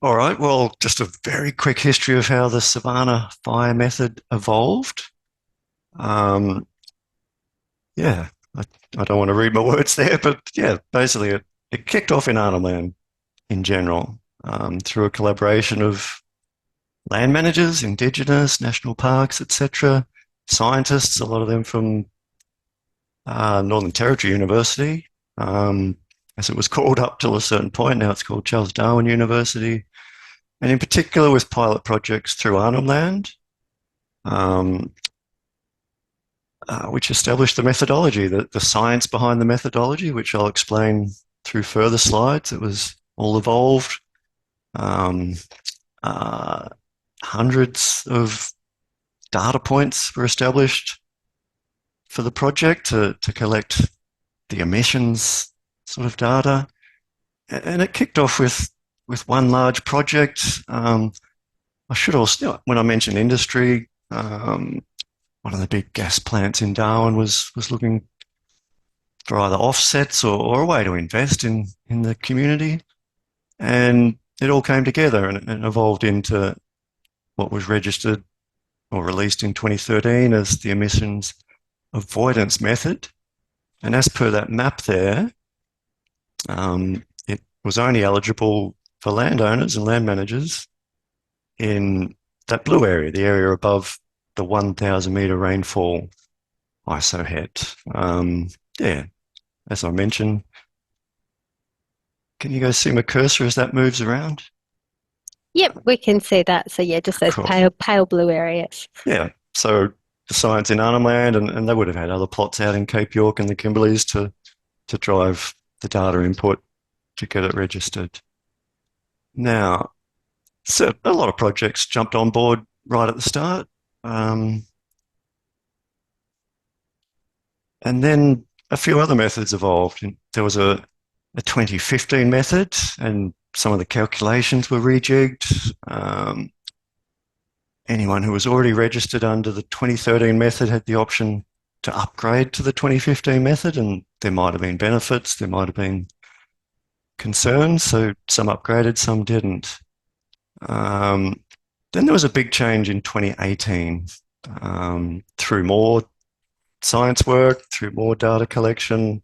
All right, well, just a very quick history of how the Savannah fire method evolved. Um, yeah, I, I don't want to read my words there, but yeah, basically it kicked off in Arnhem Land in general through a collaboration of land managers, Indigenous, national parks, etc., scientists, a lot of them from Northern Territory University, as it was called up till a certain point. Now it's called Charles Darwin University, and in particular with pilot projects through Arnhem Land, um, which established the methodology, the science behind the methodology, which I'll explain through further slides. It was all evolved. Um, uh, Hundreds of data points were established for the project to collect the emissions sort of data. And it kicked off with one large project. I should also, when I mentioned industry, one of the big gas plants in Darwin was looking for either offsets or a way to invest in the community. And it all came together and evolved into what was registered or released in 2013 as the emissions avoidance method. And as per that map there, it was only eligible for landowners and land managers in that blue area, the area above the 1,000 metre rainfall ISO het. Yeah, as I mentioned, can you guys see my cursor as that moves around? Yep, we can see that. So yeah, just those Cool. pale blue areas. Yeah, so the science in Arnhem Land, and they would have had other plots out in Cape York and the Kimberleys to drive the data input to get it registered. Now, so a lot of projects jumped on board right at the start. Um, and then a few other methods evolved. There was a 2015 method, and some of the calculations were rejigged. Anyone who was already registered under the 2013 method had the option to upgrade to the 2015 method, and there might have been benefits, there might have been concerns, so some upgraded, some didn't. Then there was a big change in 2018 through more science work, through more data collection,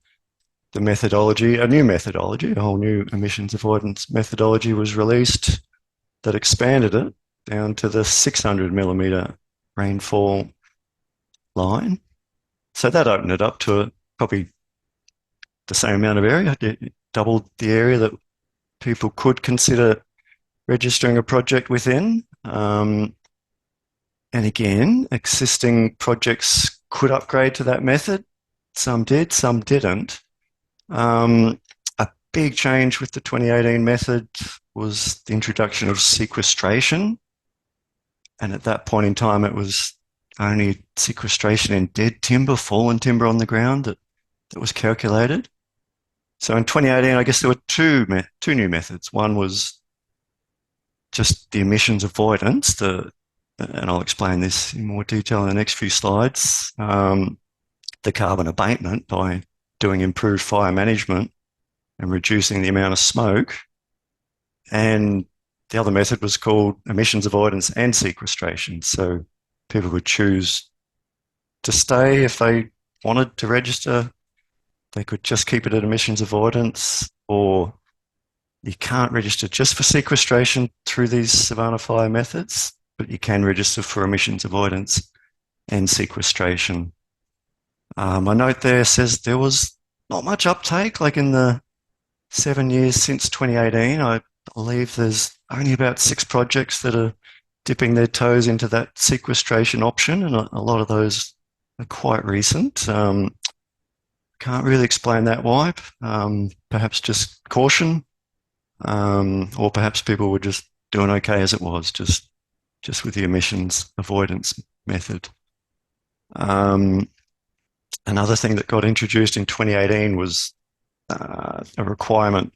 the methodology, a new methodology, a whole new emissions avoidance methodology was released that expanded it down to the 600 millimetre rainfall line. So that opened it up to probably the same amount of area. It doubled the area that people could consider registering a project within. And again, existing projects could upgrade to that method. Some did, some didn't. A big change with the 2018 method was the introduction of sequestration. And at that point in time, it was only sequestration in dead timber, fallen timber on the ground that was calculated. So in 2018, I guess there were two new methods. One was just the emissions avoidance, and I'll explain this in more detail in the next few slides, the carbon abatement by doing improved fire management and reducing the amount of smoke. And the other method was called emissions avoidance and sequestration. So people could choose to stay if they wanted to register. They could just keep it at emissions avoidance, or you can't register just for sequestration through these Savannah fire methods, but you can register for emissions avoidance and sequestration. My note there says there was not much uptake, like in the 7 years since 2018. I believe there's only about 6 projects that are dipping their toes into that sequestration option, and a lot of those are quite recent. Can't really explain that why. Perhaps just caution, or perhaps people were just doing okay as it was, just with the emissions avoidance method. Another thing that got introduced in 2018 was a requirement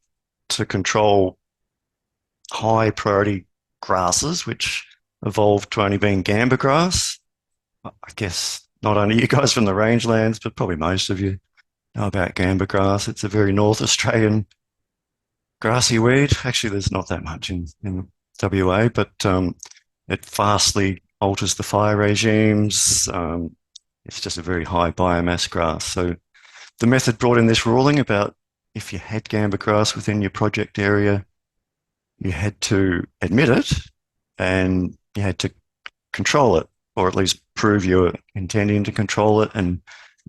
to control high priority grasses, which evolved to only being gamba grass. I guess not only you guys from the rangelands, but probably most of you know about gamba grass. It's a very North Australian grassy weed. Actually, there's not that much in WA, but it vastly alters the fire regimes. It's just a very high biomass grass. So the method brought in this ruling about if you had gamba grass within your project area, you had to admit it and you had to control it, or at least prove you were intending to control it and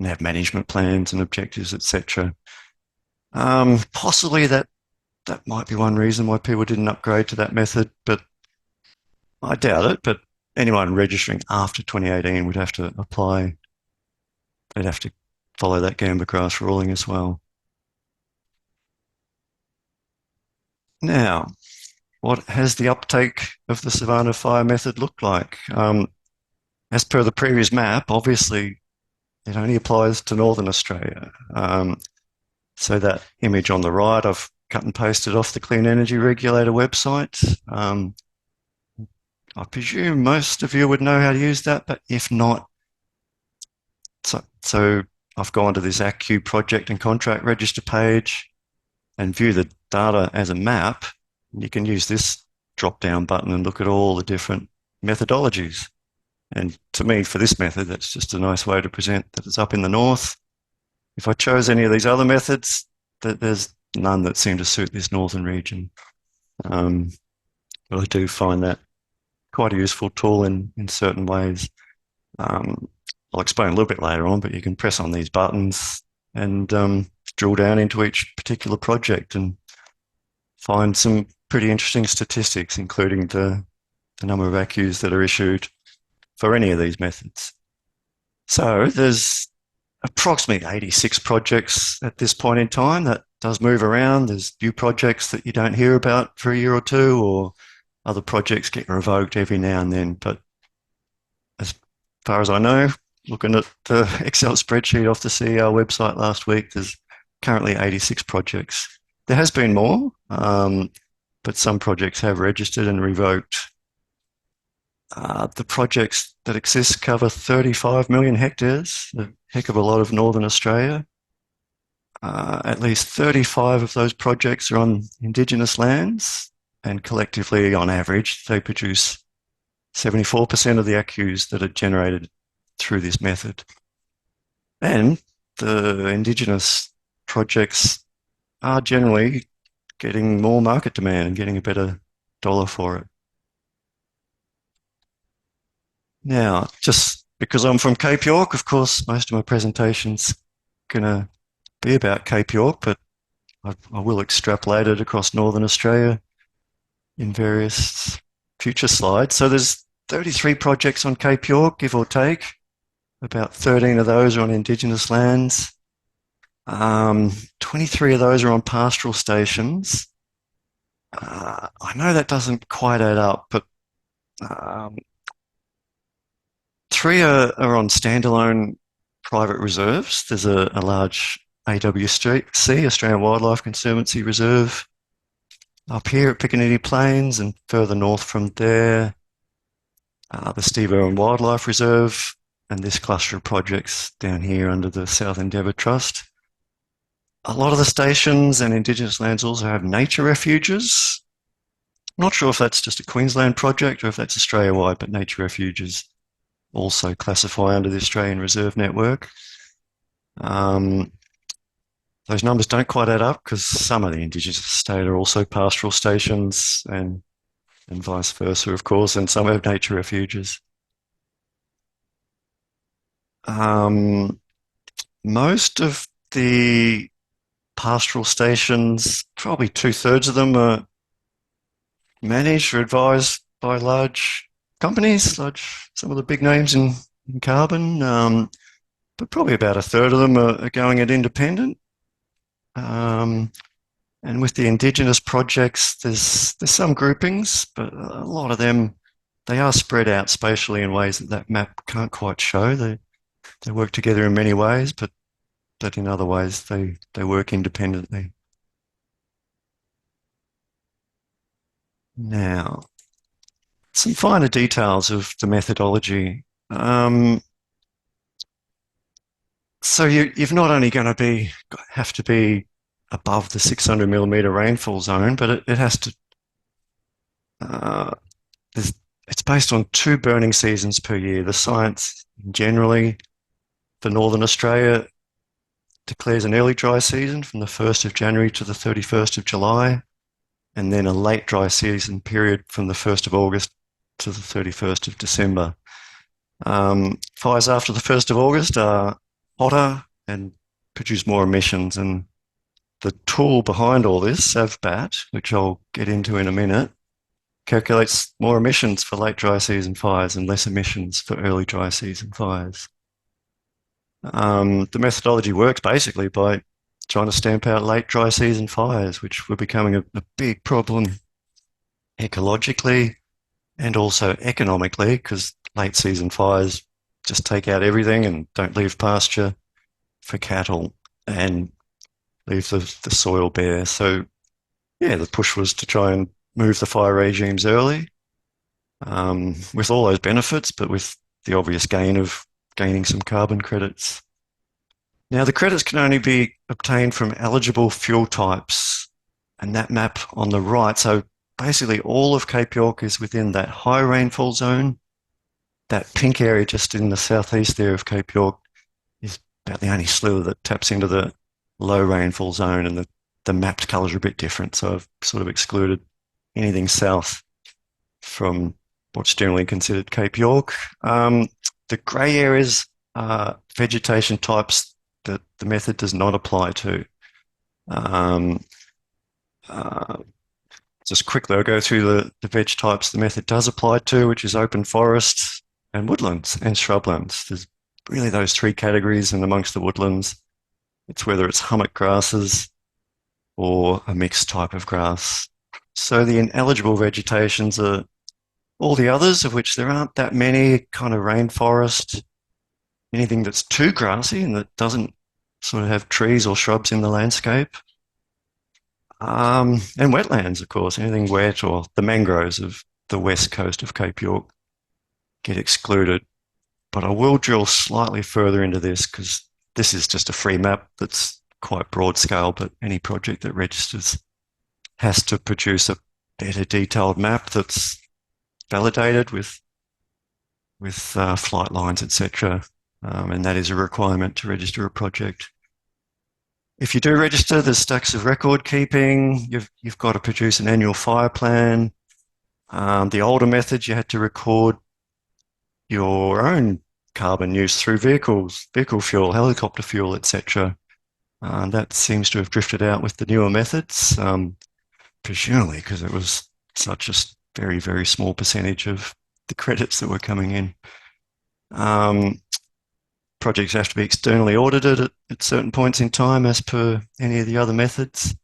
have management plans and objectives, etc. Possibly that might be one reason why people didn't upgrade to that method, but I doubt it. But anyone registering after 2018 would have to apply. They'd have to follow that gamba grass ruling as well. Now, what has the uptake of the Savannah fire method looked like? As per the previous map, obviously it only applies to Northern Australia. So that image on the right, I've cut and pasted off the Clean Energy Regulator website. I presume most of you would know how to use that, but if not, so I've gone to this ACCU project and contract register page and view the data as a map. You can use this drop-down button and look at all the different methodologies. And to me, for this method, that's just a nice way to present that it's up in the north. If I chose any of these other methods, there's none that seem to suit this northern region. But I do find that quite a useful tool in certain ways. I'll explain a little bit later on, but you can press on these buttons and drill down into each particular project and find some pretty interesting statistics, including the number of ACCUs that are issued for any of these methods. So there's approximately 86 projects at this point in time. That does move around. There's new projects that you don't hear about for a year or two, or other projects get revoked every now and then. But as far as I know, looking at the Excel spreadsheet off the CER website last week, there's currently 86 projects. There has been more, but some projects have registered and revoked. The projects that exist cover 35 million hectares, a heck of a lot of Northern Australia. At least 35 of those projects are on Indigenous lands, and collectively, on average, they produce 74% of the ACCUs that are generated through this method. And the Indigenous projects are generally getting more market demand and getting a better dollar for it. Now, just because I'm from Cape York, of course, most of my presentation's going to be about Cape York, but I will extrapolate it across Northern Australia in various future slides. So there's 33 projects on Cape York, give or take. About 13 of those are on Indigenous lands. 23 of those are on pastoral stations. I know that doesn't quite add up, but 3 are on standalone private reserves. There's a large AWC, Australian Wildlife Conservancy Reserve, up here at Picatinny Plains, and further north from there, the Steve Irwin Wildlife Reserve, and this cluster of projects down here under the South Endeavour Trust. A lot of the stations and Indigenous lands also have nature refuges. I'm not sure if that's just a Queensland project or if that's Australia-wide, but nature refuges also classify under the Australian Reserve Network. Those numbers don't quite add up because some of the Indigenous estate are also pastoral stations and vice versa, of course, and some have nature refuges. Most of the pastoral stations, probably 2/3 of them, are managed or advised by large companies, some of the big names in carbon, but probably about 1/3 of them are going it independent. And with the Indigenous projects, there's some groupings, but a lot of them, they are spread out spatially in ways that map can't quite show. They work together in many ways, but in other ways they work independently. Now, some finer details of the methodology. So you're not only going to have to be above the 600 millimeter rainfall zone, but it has to. Uh, it's based on 2 burning seasons per year. The science generally for Northern Australia declares an early dry season from the 1st of January to the 31st of July, and then a late dry season period from the 1st of August to the 31st of December. Fires after the 1st of August are hotter and produce more emissions. And the tool behind all this, SavBat, which I'll get into in a minute, calculates more emissions for late dry season fires and less emissions for early dry season fires. The methodology works basically by trying to stamp out late dry season fires, which were becoming a big problem ecologically and also economically, because late season fires just take out everything and don't leave pasture for cattle and leave the soil bare. So, yeah, the push was to try and move the fire regimes early, with all those benefits, but with the obvious gain of gaining some carbon credits. Now, the credits can only be obtained from eligible fuel types, and that map on the right. So basically all of Cape York is within that high rainfall zone. That pink area just in the southeast there of Cape York is about the only sliver that taps into the low rainfall zone, and the mapped colours are a bit different. So I've sort of excluded anything south from what's generally considered Cape York. The grey areas are vegetation types that the method does not apply to. Just quickly, I'll go through the veg types the method does apply to, which is open forests and woodlands and shrublands. There's really those 3 categories, and amongst the woodlands, it's whether it's hummock grasses or a mixed type of grass. So the ineligible vegetations are all the others, of which there aren't that many, kind of rainforest, anything that's too grassy and that doesn't sort of have trees or shrubs in the landscape. And wetlands, of course, anything wet, or the mangroves of the west coast of Cape York get excluded. But I will drill slightly further into this, because this is just a free map that's quite broad scale, but any project that registers has to produce a better detailed map that's validated with flight lines, etc. And that is a requirement to register a project. If you do register, there's stacks of record keeping. You've got to produce an annual fire plan. The older methods, you had to record your own carbon use through vehicles, vehicle fuel, helicopter fuel, etc. That seems to have drifted out with the newer methods, presumably because it was such a very, very small percentage of the credits that were coming in. Projects have to be externally audited at certain points in time, as per any of the other methods.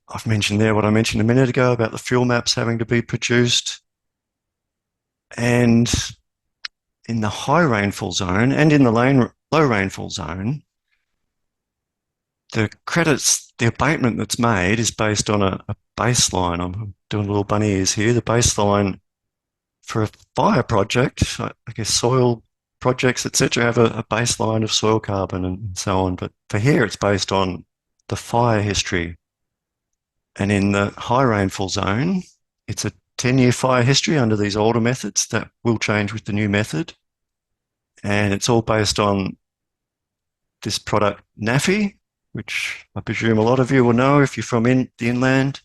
I've mentioned there what I mentioned a minute ago about the fuel maps having to be produced. And in the high rainfall zone and in the low rainfall zone, the credits, the abatement that's made is based on a baseline. I'm doing little bunny ears here. The baseline for a fire project, I guess soil projects, etc., have a baseline of soil carbon and so on. But for here, it's based on the fire history. And in the high rainfall zone, it's a 10-year fire history under these older methods that will change with the new method. And it's all based on this product, NAFI, which I presume a lot of you will know if you're from the inland.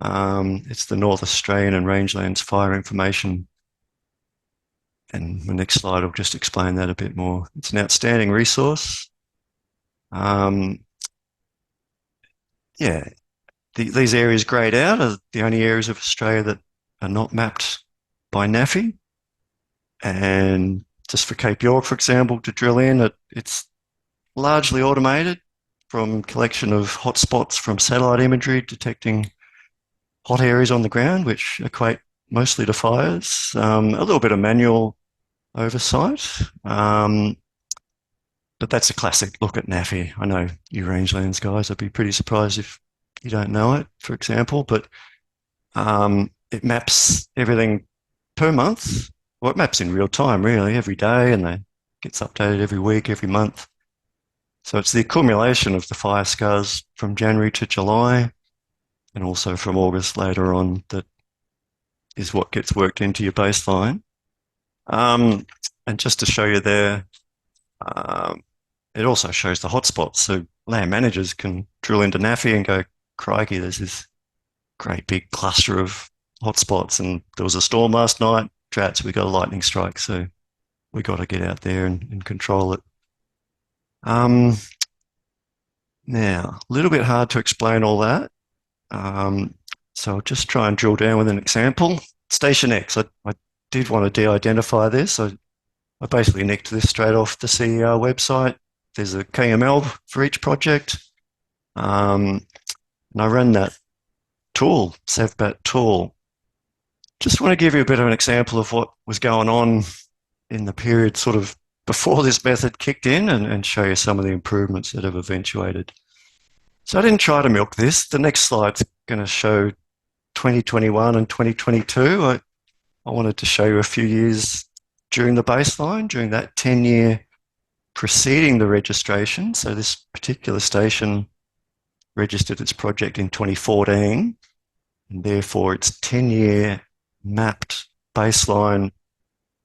It's the North Australian and Rangelands Fire Information. And the next slide will just explain that a bit more. It's an outstanding resource. These areas grayed out are the only areas of Australia that are not mapped by NAFI. And just for Cape York, for example, to drill in, it's largely automated, from collection of hotspots from satellite imagery, detecting hot areas on the ground, which equate mostly to fires, a little bit of manual oversight. But that's a classic look at NAFI. I know you rangelands guys, I'd be pretty surprised if you don't know it, for example, but it maps everything per month. Well, it maps in real time, really, every day, and it gets updated every week, every month. So it's the accumulation of the fire scars from January to July and also from August later on that is what gets worked into your baseline. And just to show you there, um, it also shows the hotspots. So land managers can drill into NAFI and go, crikey, there's this great big cluster of hotspots. And there was a storm last night. Drats, we got a lightning strike. So we got to get out there and control it. Now, a little bit hard to explain all that. So I'll just try and drill down with an example. Station X, I did want to de-identify this. I basically nicked this straight off the CER website. There's a KML for each project. And I ran that tool, SavBat tool. Just want to give you a bit of an example of what was going on in the period sort of before this method kicked in and show you some of the improvements that have eventuated. So I didn't try to milk this. The next slide's going to show 2021 and 2022. I wanted to show you a few years during the baseline, during that 10-year preceding the registration. So this particular station registered its project in 2014, and therefore its 10-year mapped baseline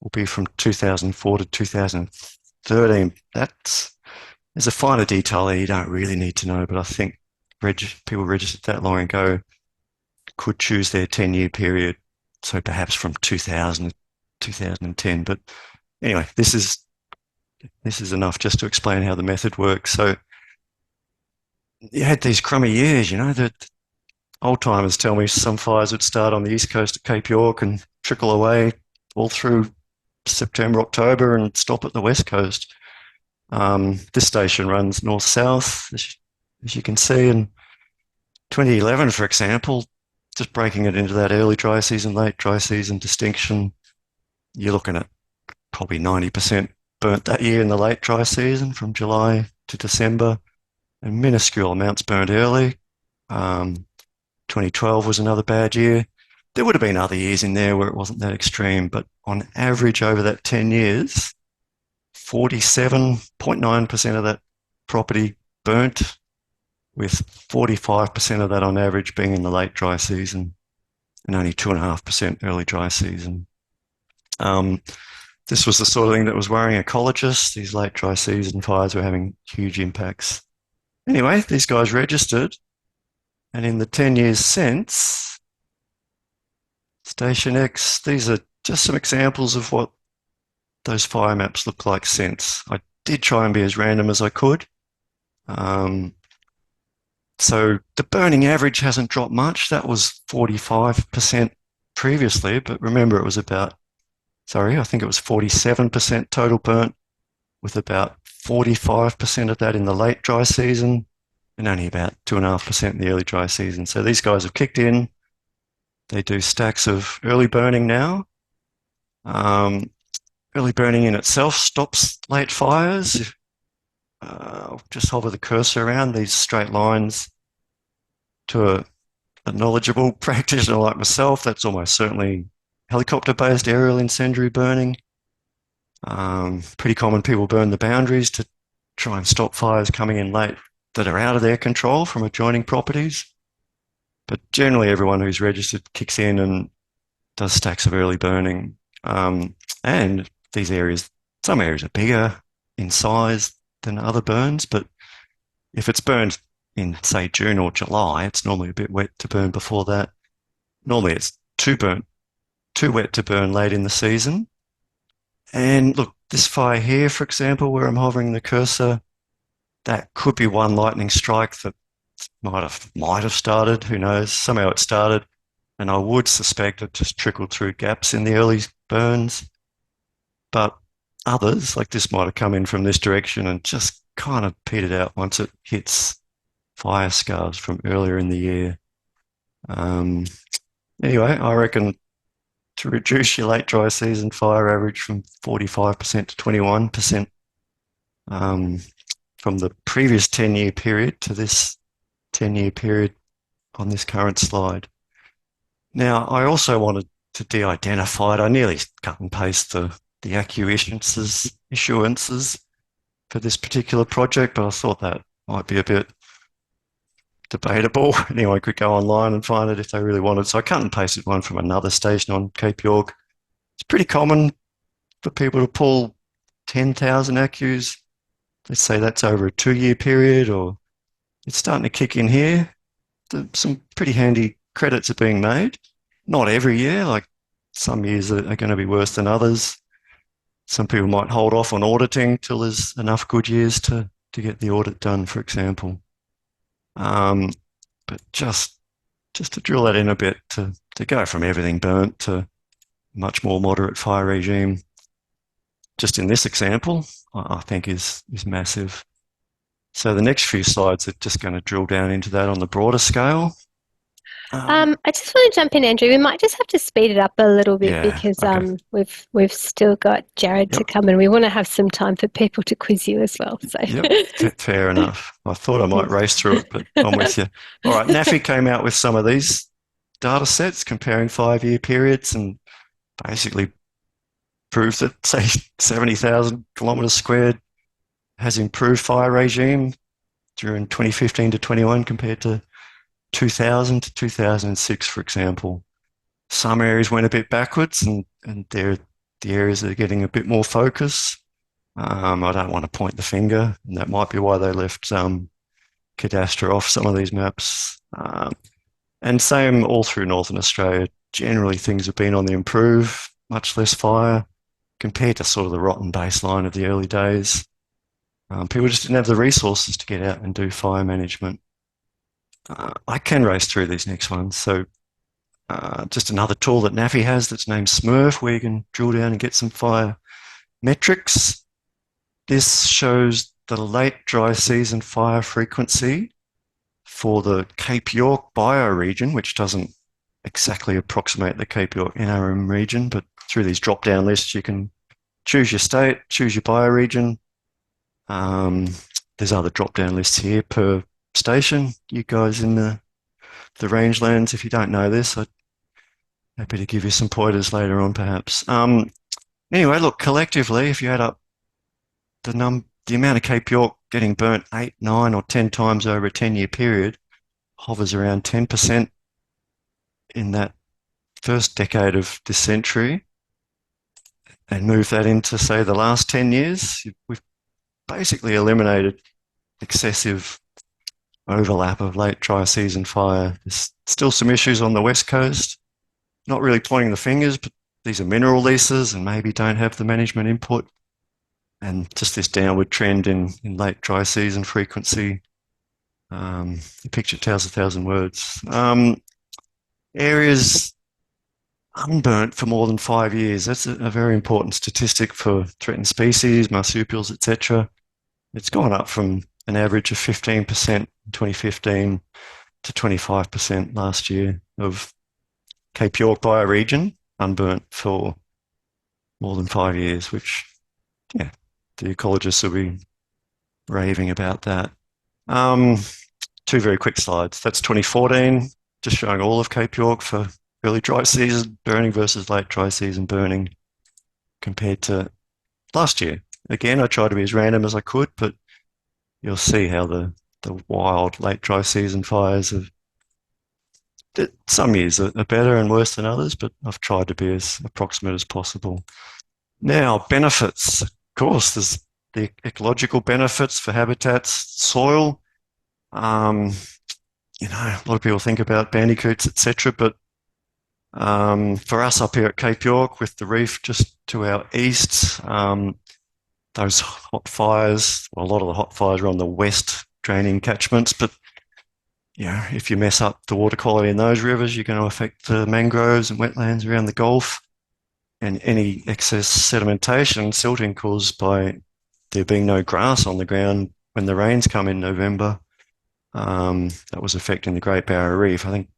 will be from 2004 to 2013. There's a finer detail there you don't really need to know, but I think people registered that long ago could choose their 10-year period, so perhaps from 2000 to 2010. But anyway, this is enough just to explain how the method works. So you had these crummy years, that old timers tell me some fires would start on the east coast of Cape York and trickle away all through September, October and stop at the west coast. This station runs north-south, as you can see. In 2011, for example, just breaking it into that early dry season, late dry season distinction, you're looking at probably 90% burnt that year in the late dry season from July to December, and minuscule amounts burnt early. 2012 was another bad year. There would have been other years in there where it wasn't that extreme, but on average over that 10 years, 47.9% of that property burnt, with 45% of that on average being in the late dry season and only 2.5% early dry season. This was the sort of thing that was worrying ecologists. These late dry season fires were having huge impacts. Anyway, these guys registered, and in the 10 years since, Station X, these are just some examples of what those fire maps look like since. I did try and be as random as I could. So the burning average hasn't dropped much. That was 45% previously, but remember it was I think it was 47% total burnt, with about 45% of that in the late dry season and only about 2.5% in the early dry season. So these guys have kicked in. They do stacks of early burning now. Early burning in itself stops late fires. Just hover the cursor around these straight lines. To a knowledgeable practitioner like myself, that's almost certainly helicopter-based aerial incendiary burning. Pretty common people burn the boundaries to try and stop fires coming in late that are out of their control from adjoining properties. But generally everyone who's registered kicks in and does stacks of early burning. And these areas, some areas are bigger in size than other burns, but if it's burned in, say, June or July, it's normally a bit wet to burn before that. Normally it's too wet to burn late in the season. And look, this fire here, for example, where I'm hovering the cursor, that could be one lightning strike that might have started, who knows, somehow it started, and I would suspect it just trickled through gaps in the early burns. But others, like this, might have come in from this direction and just kind of petered out once it hits fire scars from earlier in the year. Anyway, I reckon to reduce your late dry season fire average from 45% to 21% from the previous 10-year period to this 10-year period on this current slide. Now, I also wanted to de-identify it. I nearly cut and paste the ACCU issuances. for this particular project, but I thought that might be a bit debatable. Anyone could go online and find it if they really wanted. So I cut and pasted one from another station on Cape York. It's pretty common for people to pull 10,000 accus. Let's say that's over a 2-year period, or it's starting to kick in here. Some pretty handy credits are being made. Not every year, like some years are going to be worse than others. Some people might hold off on auditing till there's enough good years to get the audit done, for example. But just to drill that in a bit, to go from everything burnt to much more moderate fire regime, just in this example, I think is massive. So the next few slides are just going to drill down into that on the broader scale. I just want to jump in, Andrew. We might just have to speed it up a little bit Yeah, because okay. we've still got Jarrad to Yep. come, and we want to have some time for people to quiz you as well. So Yep, fair enough. I thought I might race through it, but I'm with you. All right, NAFI came out with some of these data sets comparing 5-year periods and basically proved that, say, 70,000 kilometres squared has improved fire regime during 2015 to 21 compared to 2000 to 2006, for example. Some areas went a bit backwards, and they're the areas that are getting a bit more focus. I don't want to point the finger, and that might be why they left cadastre off some of these maps. And same all through Northern Australia. Generally, things have been on the improve, much less fire compared to sort of the rotten baseline of the early days. People just didn't have the resources to get out and do fire management. I can race through these next ones. So just another tool that NAFI has that's named Smurf, where you can drill down and get some fire metrics. This shows the late dry season fire frequency for the Cape York bioregion, which doesn't exactly approximate the Cape York NRM region, but through these drop-down lists, you can choose your state, choose your bioregion. There's other drop-down lists here per station. You guys in the rangelands, if you don't know this, I'd happy to give you some pointers later on, perhaps. Anyway, look, collectively, if you add up the amount of Cape York getting burnt 8, 9, or 10 times over a 10-year period hovers around 10% in that first decade of this century, and move that into, say, the last 10 years, we've basically eliminated excessive overlap of late dry season fire. There's still some issues on the west coast. Not really pointing the fingers, but these are mineral leases and maybe don't have the management input. And just this downward trend in late dry season frequency. The picture tells 1,000 words. Areas unburnt for more than 5 years. That's a very important statistic for threatened species, marsupials, etc. It's gone up from an average of 15% in 2015 to 25% last year of Cape York bioregion unburnt for more than 5 years, which, yeah, the ecologists will be raving about that. 2 very quick slides. That's 2014, just showing all of Cape York for early dry season burning versus late dry season burning compared to last year. Again, I tried to be as random as I could, but you'll see how the wild late dry season fires have. Some years are better and worse than others, but I've tried to be as approximate as possible. Now, benefits. Of course, there's the ecological benefits for habitats, soil. A lot of people think about bandicoots, etc., but for us up here at Cape York, with the reef just to our east, those hot fires, well, a lot of the hot fires are on the west draining catchments, but if you mess up the water quality in those rivers, you're going to affect the mangroves and wetlands around the Gulf, and any excess sedimentation, silting caused by there being no grass on the ground when the rains come in November, that was affecting the Great Barrier Reef. I think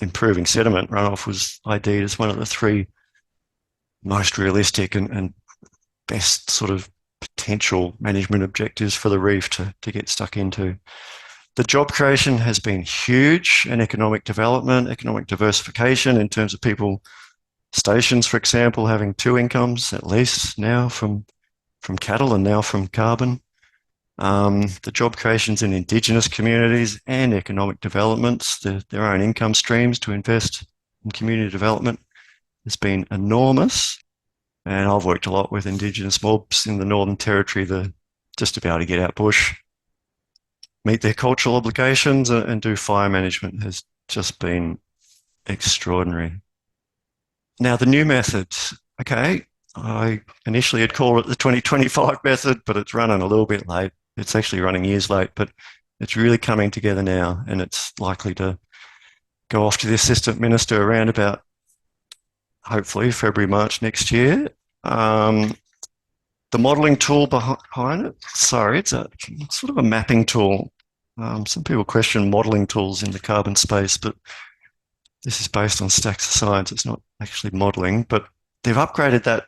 improving sediment runoff was ID'd as one of the 3 most realistic and best sort of potential management objectives for the reef to get stuck into. The job creation has been huge, and economic development, economic diversification in terms of people, stations, for example, having 2 incomes at least now from cattle and now from carbon. The job creations in Indigenous communities and economic developments, their own income streams to invest in community development has been enormous. And I've worked a lot with Indigenous mobs in the Northern Territory. They're just about to get out bush, meet their cultural obligations, and do fire management has just been extraordinary. Now, the new method, okay, I initially had called it the 2025 method, but it's running a little bit late. It's actually running years late, but it's really coming together now, and it's likely to go off to the Assistant Minister around about, hopefully, February, March next year. The modelling tool behind it, sorry, it's a sort of a mapping tool. Some people question modelling tools in the carbon space, but this is based on stacks of science. It's not actually modelling, but they've upgraded that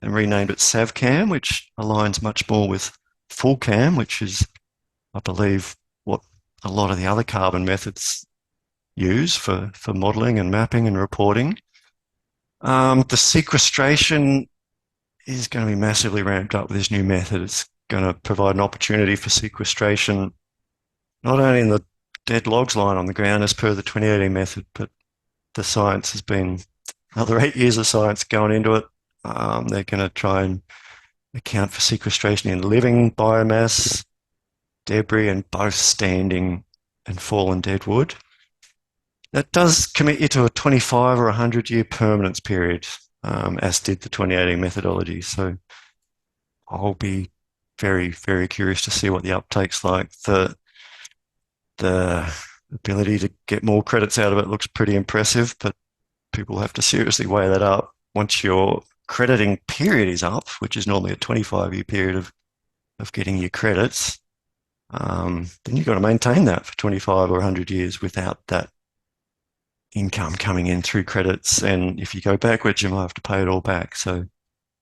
and renamed it SavCam, which aligns much more with FullCam, which is, I believe, what a lot of the other carbon methods use for modelling and mapping and reporting. The sequestration is going to be massively ramped up with this new method. It's going to provide an opportunity for sequestration, not only in the dead logs line on the ground as per the 2018 method, but the science has been another 8 years of science going into it. They're going to try and account for sequestration in living biomass, debris, and both standing and fallen dead wood. That does commit you to a 25 or 100-year permanence period, as did the 2018 methodology. So I'll be very, very curious to see what the uptake's like. The ability to get more credits out of it looks pretty impressive, but people have to seriously weigh that up. Once your crediting period is up, which is normally a 25-year period of getting your credits, then you've got to maintain that for 25 or 100 years without that income coming in through credits. And if you go backwards, you might have to pay it all back. So,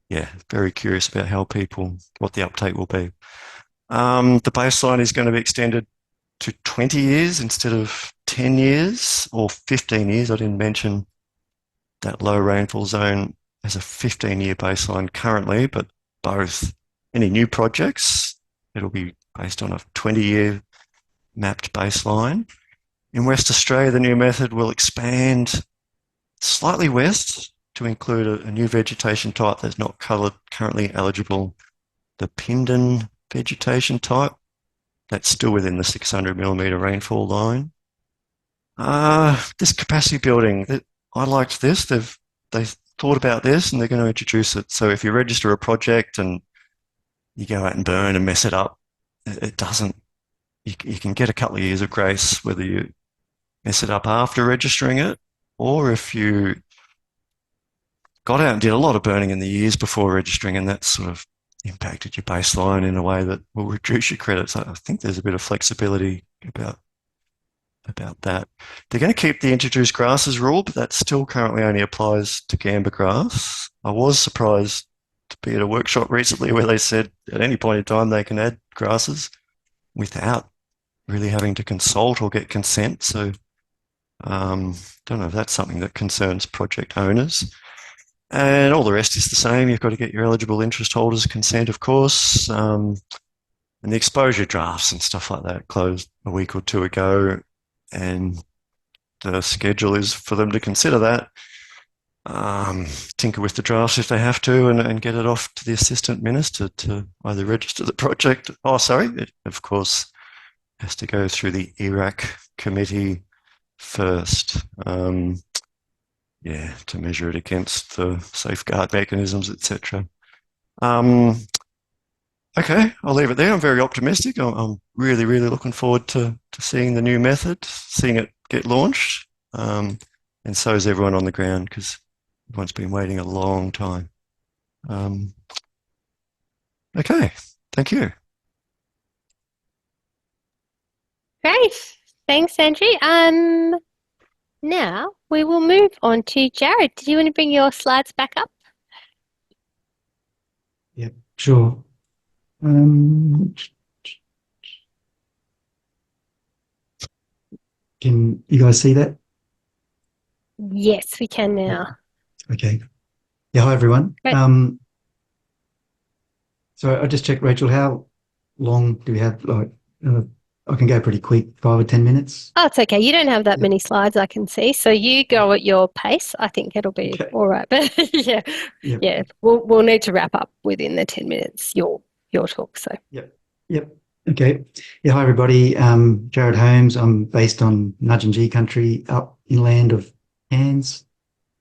yeah, very curious about what the uptake will be. The baseline is going to be extended to 20 years instead of 10 years or 15 years. I didn't mention that low rainfall zone has a 15-year baseline currently, but both any new projects, it'll be based on a 20-year mapped baseline. In West Australia, the new method will expand slightly west to include a new vegetation type that's not currently eligible, the Pindon vegetation type. That's still within the 600 millimetre rainfall line. This capacity building, I liked this. They thought about this and they're going to introduce it. So if you register a project and you go out and burn and mess it up, it doesn't. You can get a couple of years of grace whether you mess it up after registering it, or if you got out and did a lot of burning in the years before registering and that sort of impacted your baseline in a way that will reduce your credits. I think there's a bit of flexibility about that. They're going to keep the introduced grasses rule, but that still currently only applies to gamba grass. I was surprised to be at a workshop recently where they said at any point in time they can add grasses without really having to consult or get consent. So don't know if that's something that concerns project owners. And all the rest is the same. You've got to get your eligible interest holders' consent, of course. And the exposure drafts and stuff like that closed a week or two ago. And the schedule is for them to consider that, tinker with the drafts if they have to, and get it off to the Assistant Minister to either register the project. It, of course, has to go through the ERAC committee first. To measure it against the safeguard mechanisms, etc. Okay, I'll leave it there. I'm very optimistic. I'm really, really looking forward to seeing the new method, seeing it get launched, and so is everyone on the ground because everyone's been waiting a long time. Okay, thank you. Great. Thanks, Andrew. Now we will move on to Jarrad. Did you want to bring your slides back up? Yep, sure. Can you guys see that? Yes, we can now. Okay. Yeah, hi everyone. Great. So I just checked, Rachel, how long do we have? I can go pretty quick, 5 or 10 minutes. Oh, it's okay. You don't have that Yeah. many slides, I can see. So you go at your pace. I think it'll be Okay. all right. But yeah, Yep. yeah, we'll need to wrap up within the 10 minutes, your talk. So Yep. Okay. Yeah. Hi, everybody. Jarrad Holmes. I'm based on Nudgee country up inland of Cairns.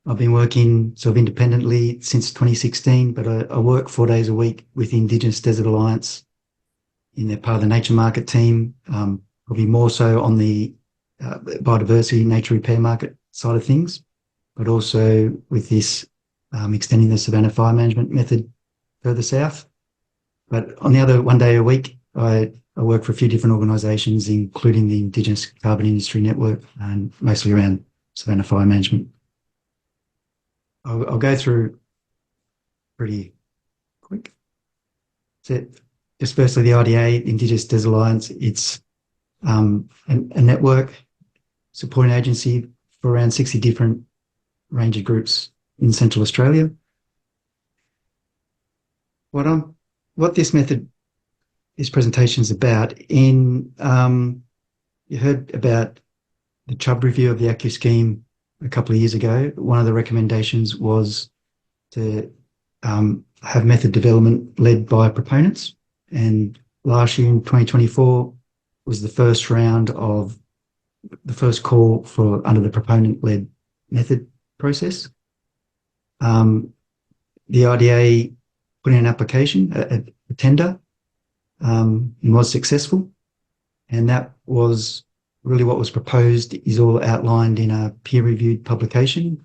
I've been working sort of independently since 2016, but I work 4 days a week with the Indigenous Desert Alliance in their part of the nature market team, probably more so on the biodiversity nature repair market side of things, but also with this extending the Savannah fire management method further south. But on the other 1 day a week, I work for a few different organisations, including the Indigenous Carbon Industry Network, and mostly around Savannah fire management. I'll go through pretty quick. So just firstly, the IDA, Indigenous Desert Alliance, it's a network supporting agency for around 60 different ranger groups in Central Australia. What this method, this presentation is about, you heard about the Chubb review of the ACCU scheme a couple of years ago. One of the recommendations was to have method development led by proponents. And last year in 2024 was the first round of the first call for under the proponent-led method process. The IDA put in an application, a tender, and was successful. And that was really what was proposed is all outlined in a peer-reviewed publication.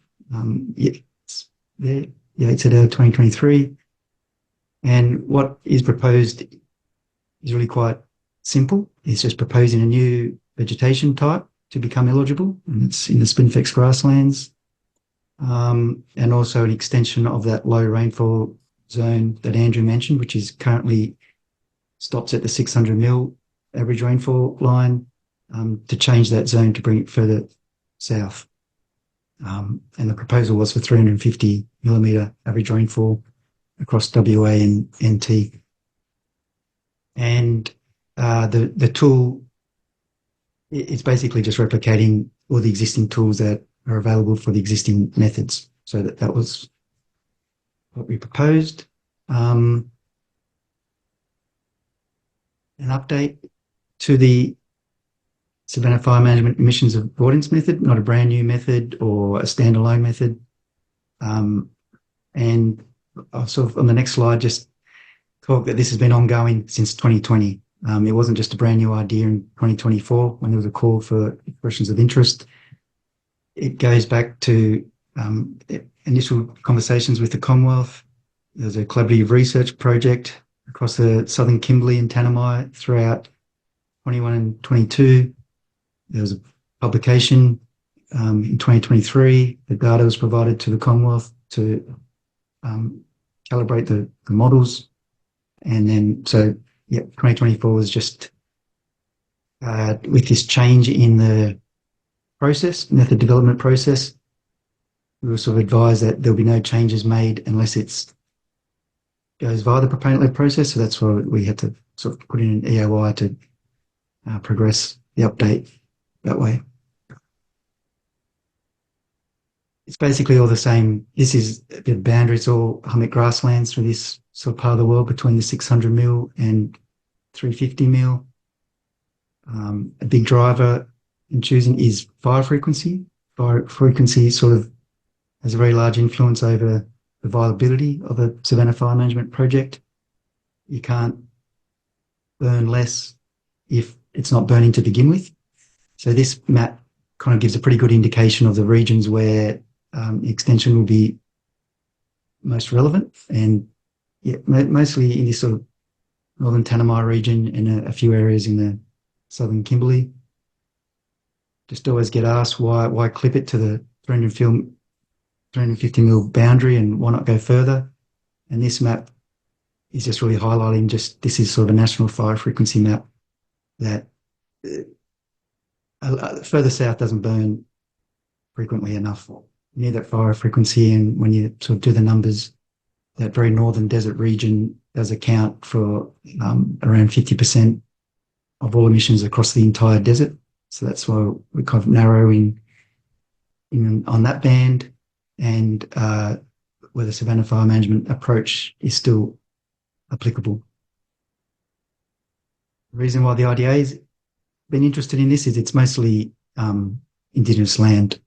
It's there, 8th of 2023. And what is proposed is really quite simple. It's just proposing a new vegetation type to become eligible, and it's in the Spinifex grasslands, and also an extension of that low rainfall zone that Andrew mentioned, which is currently stops at the 600 mil average rainfall line, to change that zone to bring it further south. And the proposal was for 350 millimetre average rainfall across WA and NT. And the tool, it's basically just replicating all the existing tools that are available for the existing methods. So that was what we proposed. An update to the Savannah fire management emissions avoidance method, not a brand new method or a standalone method. And I'll sort of on the next slide just talk that this has been ongoing since 2020. It wasn't just a brand new idea in 2024 when there was a call for expressions of interest. It goes back to initial conversations with the Commonwealth. There was a collaborative research project across the southern Kimberley and Tanami throughout 21 and 22. There was a publication in 2023. The data was provided to the Commonwealth to calibrate the models. And then, 2024 was just with this change in the method development process, we were sort of advised that there'll be no changes made unless it goes via the proponent-led process. So that's why we had to sort of put in an EOI to progress the update that way. It's basically all the same. This is a bit of boundary. It's all hummock grasslands through this sort of part of the world between the 600 mil and 350 mil. A big driver in choosing is fire frequency. Fire frequency sort of has a very large influence over the viability of a Savannah fire management project. You can't burn less if it's not burning to begin with. So this map kind of gives a pretty good indication of the regions where extension will be most relevant, and mostly in this sort of northern Tanami region and a few areas in the southern Kimberley. Just always get asked why clip it to the 350 mil boundary and why not go further? And this map is just really highlighting this is sort of a national fire frequency map that further south doesn't burn frequently enough. You need that fire frequency, and when you sort of do the numbers, that very northern desert region does account for around 50% of all emissions across the entire desert. So that's why we're kind of narrowing in on that band, and where the Savannah fire management approach is still applicable. The reason why the IDA has been interested in this is it's mostly Indigenous land.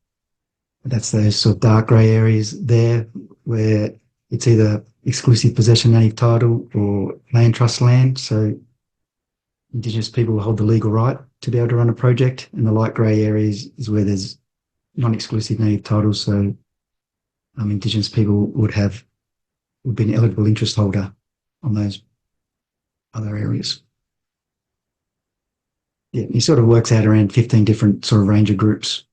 That's those sort of dark grey areas there where it's either exclusive possession native title or land trust land. So Indigenous people hold the legal right to be able to run a project, and the light grey areas is where there's non-exclusive native title. So Indigenous people would be an eligible interest holder on those other areas. Yeah, it sort of works out around 15 different sort of ranger groups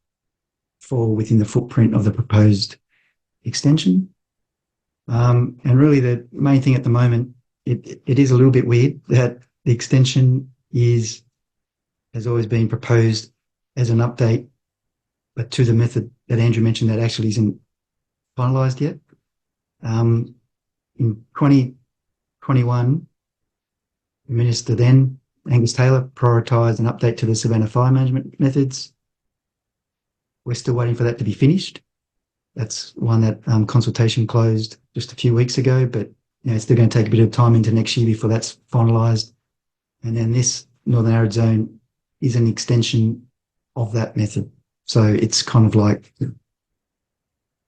fall within the footprint of the proposed extension. And really the main thing at the moment, it is a little bit weird that the extension has always been proposed as an update, but to the method that Andrew mentioned that actually isn't finalised yet. In 2021, the Minister then, Angus Taylor, prioritised an update to the Savannah fire management methods. We're still waiting for that to be finished. That's one that consultation closed just a few weeks ago, but it's still going to take a bit of time into next year before that's finalised. And then this Northern Arid Zone is an extension of that method. So it's kind of like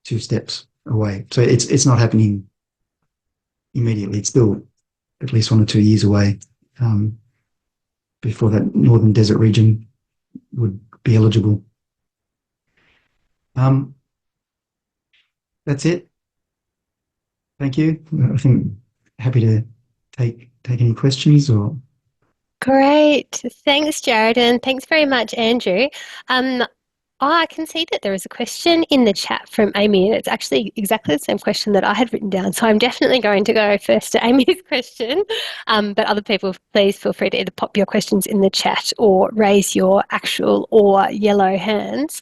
2 steps away. So it's not happening immediately. It's still at least 1 or 2 years away before that northern desert region would be eligible. That's it. Thank you. I think happy to take any questions or. Great. Thanks, Jarrad, and thanks very much, Andrew. I can see that there is a question in the chat from Amy, and it's actually exactly the same question that I had written down. So I'm definitely going to go first to Amy's question. But other people, please feel free to either pop your questions in the chat or raise your actual or yellow hands.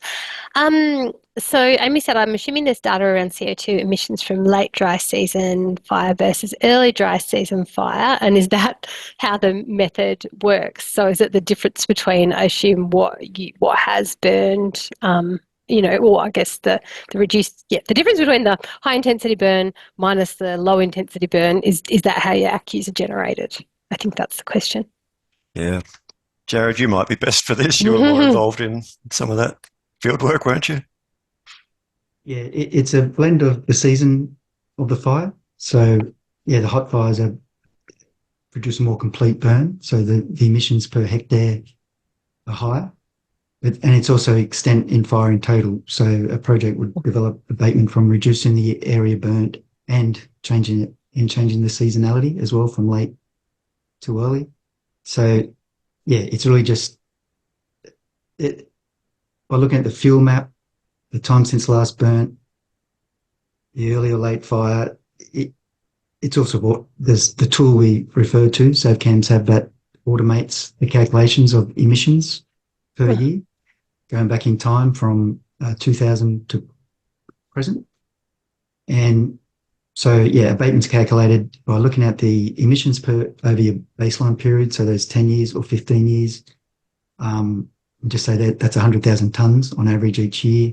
So Amy said, I'm assuming there's data around CO2 emissions from late dry season fire versus early dry season fire. And is that how the method works? So is it the difference between, I assume, what has burned, or I guess the reduced, the difference between the high intensity burn minus the low intensity burn, is that how your ACCUs are generated? I think that's the question. Yeah. Jarrad, you might be best for this. You were more involved in some of that field work, weren't you? Yeah, it's a blend of the season of the fire. So, the hot fires produce a more complete burn. So the emissions per hectare are higher. And it's also extent in fire in total. So a project would develop abatement from reducing the area burnt and changing the seasonality as well from late to early. So, it's really just by looking at the fuel map, the time since last burnt, the early or late fire, it's also what there's the tool we refer to, SavCams have that automates the calculations of emissions per year, going back in time from 2000 to present. And so, abatement's calculated by looking at the emissions over your baseline period, so those 10 years or 15 years. Just say that's 100,000 tonnes on average each year.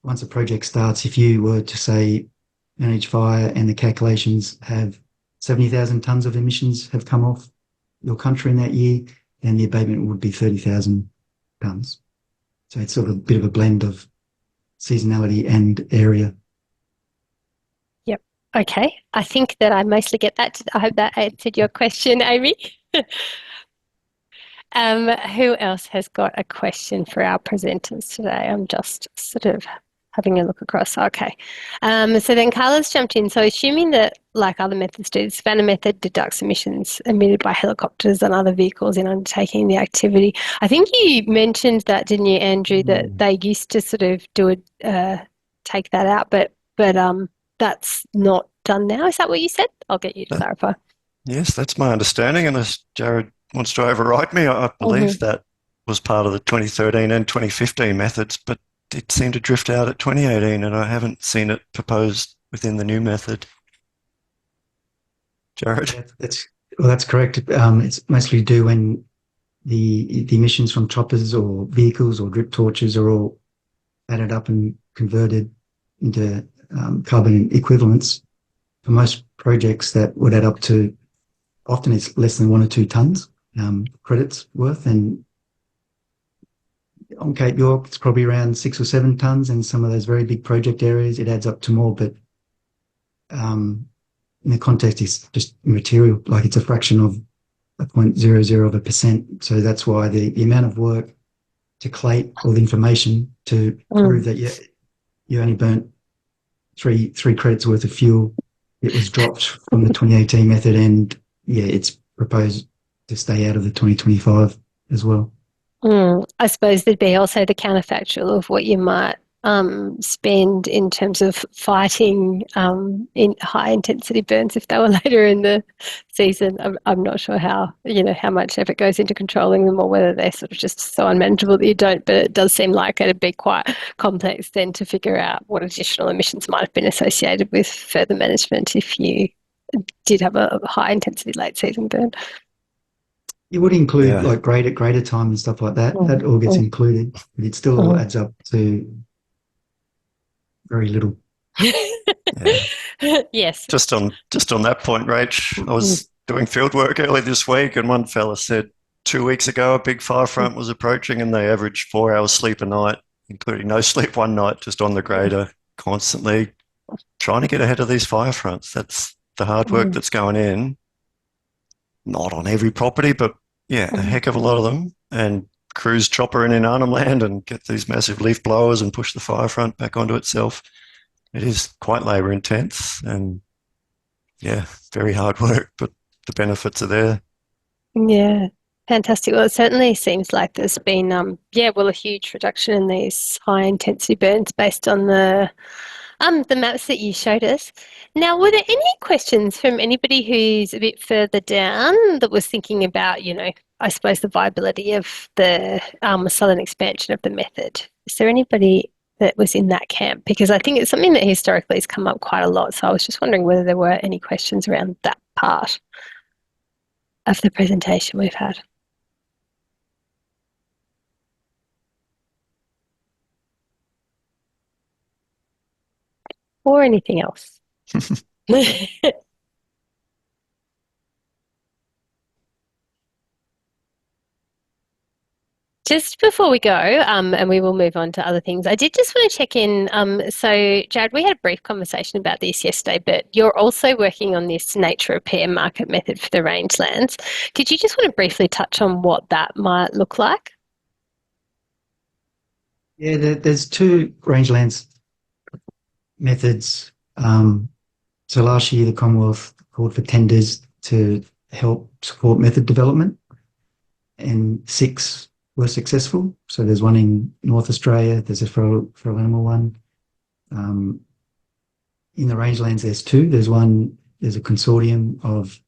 Once a project starts, if you were to say manage fire and the calculations have 70,000 tonnes of emissions have come off your country in that year, then the abatement would be 30,000 tonnes. So it's sort of a bit of a blend of seasonality and area. Yep. Okay. I think that I mostly get that. I hope that answered your question, Amy. Who else has got a question for our presenters today? I'm just sort of having a look across. Okay. So then Carla's jumped in. So assuming that, like other methods do, the Savannah method deducts emissions emitted by helicopters and other vehicles in undertaking the activity. I think you mentioned that, didn't you, Andrew, that they used to sort of take that out, but that's not done now. Is that what you said? I'll get you to clarify. Yes, that's my understanding. And as Jarrad wants to override me, I believe that was part of the 2013 and 2015 methods, but it seemed to drift out at 2018, and I haven't seen it proposed within the new method. Jarrad? Yeah, that's correct. It's mostly due when the emissions from choppers or vehicles or drip torches are all added up and converted into carbon equivalents. For most projects, that would add up to, often it's less than 1 or 2 tons credits worth, and on Cape York it's probably around 6 or 7 tons, and some of those very big project areas it adds up to more, but in the context it's just immaterial, like it's a fraction of 0.00%. So that's why the amount of work to collate all the information to prove that you only burnt three credits worth of fuel, it was dropped from the 2018 method, and it's proposed to stay out of the 2025 as well. I suppose there'd be also the counterfactual of what you might spend in terms of fighting in high intensity burns if they were later in the season. I'm not sure how much effort goes into controlling them, or whether they're sort of just so unmanageable that you don't, but it does seem like it'd be quite complex then to figure out what additional emissions might have been associated with further management if you did have a high intensity late season burn. It would include like greater time and stuff like that. That all gets included, but it still all adds up to very little. Yes. Just on that point, Rach, I was doing field work early this week, and one fella said 2 weeks ago a big fire front was approaching, and they averaged 4 hours sleep a night, including no sleep one night, just on the grader, constantly trying to get ahead of these fire fronts. That's the hard work that's going in. Not on every property, but a heck of a lot of them. And crews chopper in Arnhem Land and get these massive leaf blowers and push the fire front back onto itself. It is quite labour intense and very hard work, but the benefits are there. Yeah. Fantastic. Well, it certainly seems like there's been a huge reduction in these high intensity burns based on the maps that you showed us. Now, were there any questions from anybody who's a bit further down that was thinking about, I suppose the viability of the southern expansion of the method? Is there anybody that was in that camp? Because I think it's something that historically has come up quite a lot. So I was just wondering whether there were any questions around that part of the presentation we've had. Or anything else. Just before we go, and we will move on to other things, I did just want to check in. So, Jarrad, we had a brief conversation about this yesterday, but you're also working on this nature repair market method for the rangelands. Did you just want to briefly touch on what that might look like? Yeah, there's 2 rangelands methods. So last year, the Commonwealth called for tenders to help support method development, and 6 were successful. So there's one in North Australia, there's a feral animal one. In the rangelands, there's 2. There's a consortium of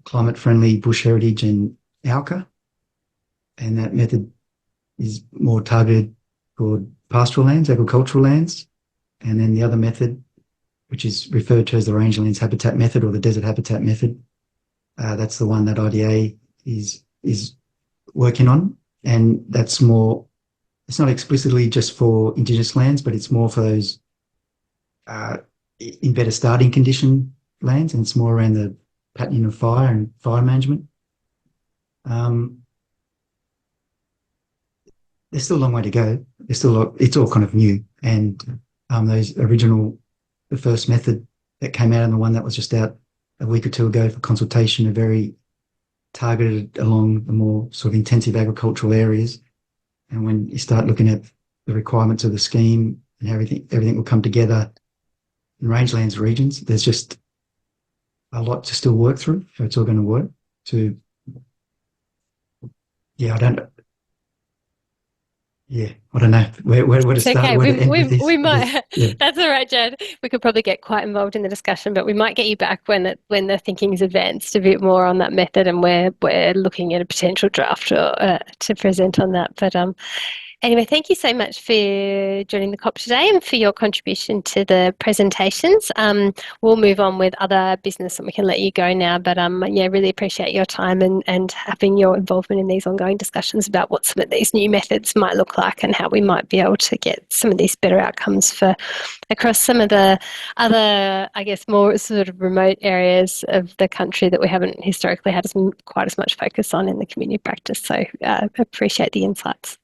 climate-friendly bush heritage and ALCA, and that method is more targeted toward pastoral lands, agricultural lands. And then the other method, which is referred to as the rangelands habitat method or the desert habitat method, that's the one that IDA is working on, and that's more, it's not explicitly just for Indigenous lands, but it's more for those in better starting condition lands, and it's more around the patterning of fire and fire management. There's still a long way to go. It's all kind of new, and the first method that came out and the one that was just out a week or 2 ago for consultation are very targeted along the more sort of intensive agricultural areas. And when you start looking at the requirements of the scheme and everything will come together in rangelands regions, there's just a lot to still work through. So it's all going to work I don't know where to start. Okay, where to end with this. we might. That's all right, Jarrad. We could probably get quite involved in the discussion, but we might get you back when the thinking's advanced a bit more on that method, and we're looking at a potential draft to present on that. But Anyway, thank you so much for joining the COP today and for your contribution to the presentations. We'll move on with other business and we can let you go now. But yeah, really appreciate your time and having your involvement in these ongoing discussions about what some of these new methods might look like and how we might be able to get some of these better outcomes for across some of the other, I guess, more sort of remote areas of the country that we haven't historically had quite as much focus on in the community practice. So appreciate the insights.